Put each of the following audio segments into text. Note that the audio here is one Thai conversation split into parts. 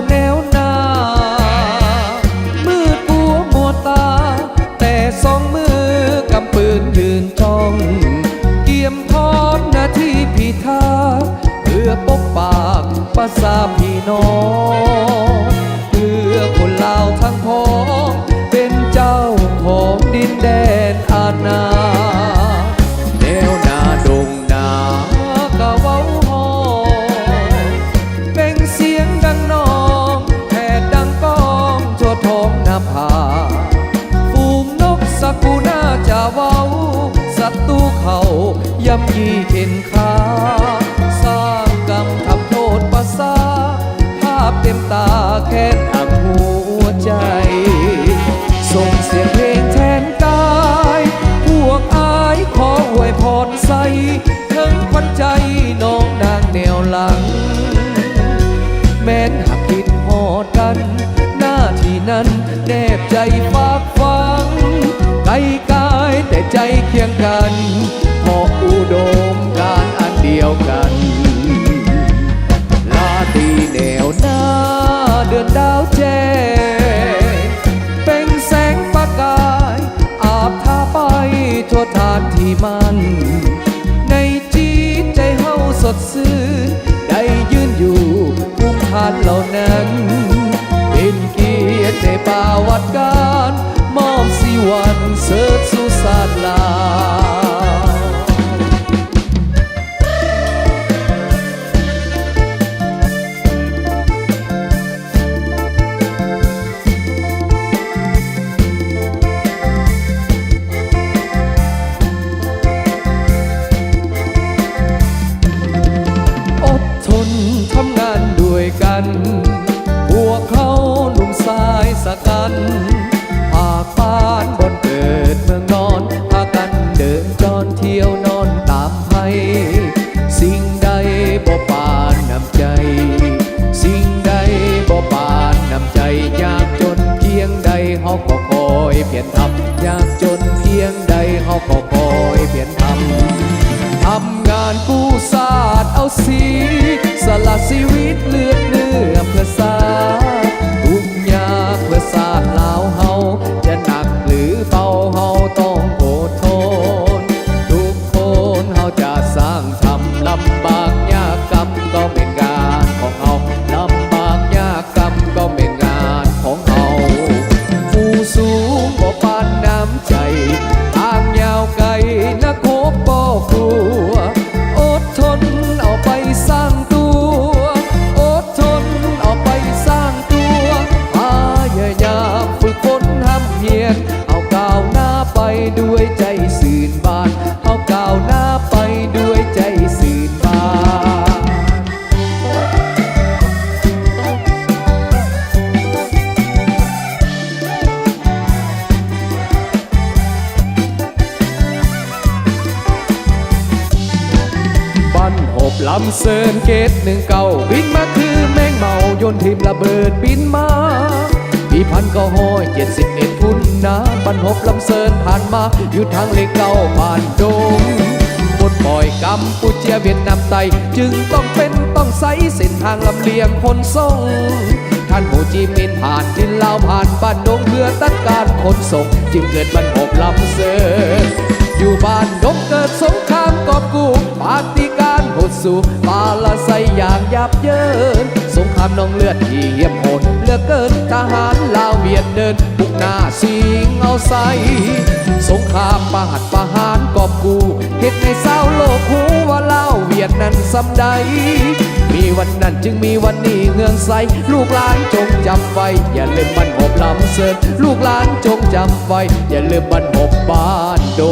แนวหน้ามืดมัวมัวตาแต่สองมือกำปืนยืนจ้องเกี่ยมพร้อมหน้าที่พิทักษ์เพื่อปกปากประสาพี่น้องเพื่อคนลาวทั้งพ้องเป็นเจ้าของดินแดนอาณาแนวหน้าดงนากะเว้าฮอเป่งเสียงดังนองแผดดังก้องทั่วท้องนาผาฝูงนกสกุน่าจะเว้าศัตรูเขาย่ำยีเข็นขาสร้างกรรมทำโทษประสาภาพเต็มตาแค้นอักหัวใจส่งเสียงเพลงแทนกายพวกอายขออวยพรใส่ถึงขวัญใจน้องนางแนวหลังแม้นหักผิดหอดกันหน้าที่นั้นแนบใจฝากฟังไกลกายแต่ใจเคียงกันพออุดมการอันเดียวกันลาตรีแนวหน้าเดือนดาวแจ้งเป่งแสงประกายอาบทาไปทั่วทานที่มันในจิตใจเฮาสดซื่อได้ยืนอยู่ภูมิฐานเหล่านั้นเป็นเกียรติในประวัติการมอบสิวันเสิร์ชสุสานลาทำงานด้วยกันพวกเขาหนุ่มสายสกันภาคบ้านบนเกิดเมืองนอนพากันเดินจอนเที่ยวนอนตามไพ่สิ่งใดบ่ปานน้ำใจสิ่งใดบ่ปานน้ำใจยากจนเพียงใดเฮาก็คอยเปลี่ยนทำยากจนเพียงใดเฮาก็คอยเปลี่ยนทำงานกู้ศาสตร์เอาสีสละชีวิตเลือดเนื้อเพื่อศาสตร์ทุกยากเพื่อศาสตร์ลาวเฮาจะหนักหรือเบาเฮาต้องอดทนทุกคนเฮาจะสร้างทำลำบากยากกรรมก็เป็นงานของเฮาลำบากยากกรรมก็เป็นงานของเฮาผู้สูงบ่ปานน้ำใจทางยาวไกลนักโคบบ่กลัวอดทนเอาไปสร้างตัวอดทนเอาไปสร้างตัวพยายามฝึกฝนห้ำเพียรเอาก้าวหน้าไปด้วยใจสื่นบานเอาก้าวหน้าไปด้วยใจสื่นบานบ้านหบลำเซินเกตหนึ่งเก่าบินมาคือแมงเมาโยนทิมระเบิดบินมาปี1971พุ่นนะบ้านหบลำเซินผ่านมาอยู่ทางเลขเก้าผ่านดงบนปล่อยกัมพูเชียเวียดนามไต้จึงต้องใช้เส้นทางลำเลียงคนส่งท่านโฮจิมินห์ผ่านดินลาวผ่านบ้านดงเพื่อตัดการขนส่งจึงเกิดบ้านหบลำเซินอยู่บ้านดงเกิดสงครามกอบกู้ปาฏิการโหดสู่ปาละไซอย่างยับเยินสงครามนองเลือดที่เหี้ยมโหดเหลือเกินทหารลาวเวียดเดินบุกหน้าสิงเอาใส่สงครามประหารกอบกู้เฮ็ดให้เศร้าโลกหูว่าลาวเวียดนั้นสำใดมีวันนั้นจึงมีวันนี้เงืองใสลูกหลานจงจำไว้อย่าลืมบ้านหบลำเซินลูกหลานจงจำไว้อย่าลืมบ้านหบบ้านโด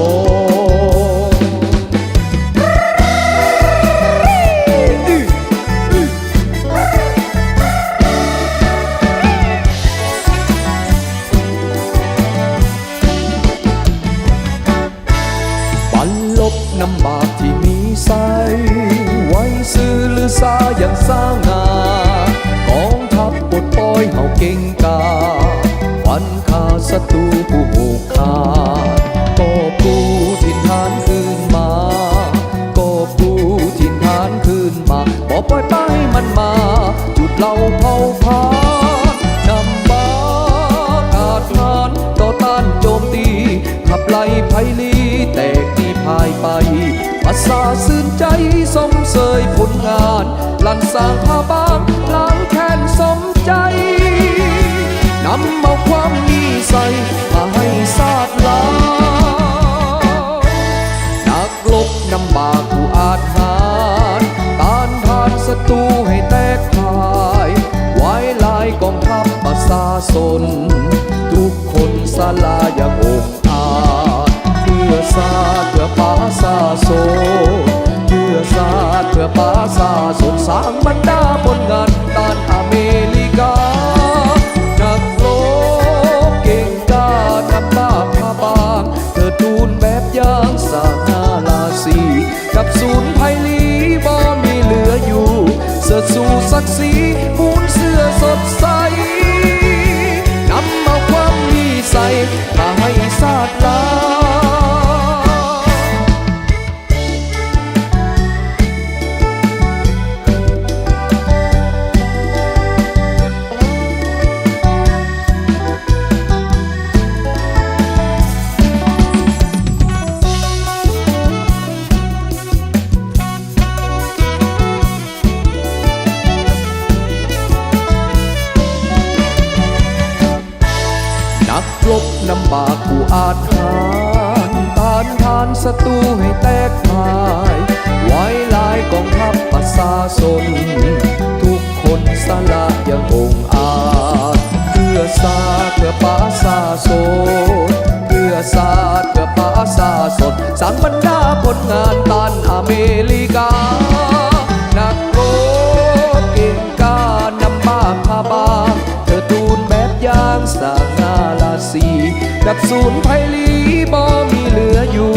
น้ำบากที่มีใสไว้ซื้อหรือสาอย่างสร้างงากองทัพปลดปล่อยเฮาเก่งกาฟันฆ่าศัตรูผู้หูขาดก็ปูถิ่นฐานคืนมาก็ปูถิ่นฐานคืนมาบ่ปล่อยไปมันมาจุดเราเผาผลาญ ไพลีแตกที่พายไปภาษาสื่นใจสมเสยผลงานลั่นสร้างผ้าบางล้างแค้นสมใจนำเอาความมีใสมาให้ศาสตร์ลานักลบนำบากผู้อาจหารต้านทานศัตรูให้แตกพ่ายไว้ลายกองทัพประชาชนทุกคนสลาอย่างอกอาจเพื่อชาติเพื่อป่าชาโซเพื่อชาติเพื่อป่าชาโซสร้างบรรดาผลงานต้านอเมริกานักรบเก่งกล้านำบาปมาบางเธอทูลแบบอย่างสานาลาสีกับศูนย์ไพลีบ่มีเหลืออยู่เสื้อสู่ศักดิ์ศรีมูลเสื้อสดใสนำเอาความมีใสมาให้ศาสตร์ลานักรบนำบากผู้อาจหารต้านทานศัตรูให้แตกพ่ายไว้ลายกองทัพประชาชนทุกคนสละอย่างองอาจเพื่อชาติเพื่อป่าชาโซเพื่อชาติเพื่อป่าชาสดสร้างบรรดาผลงานต้านอเมริกานักรบเก่งกล้านำบากมาบางเธอทูลแบบอย่างสร้างนาลาสีกับศูนย์ไพลีบ่มีเหลืออยู่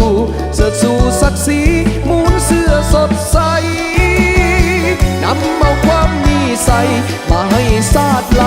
เสื้อสู่ศักดิ์ศรีมูลเสื้อสดใสนำเอาความมีใสมาให้ศาสตร์ลา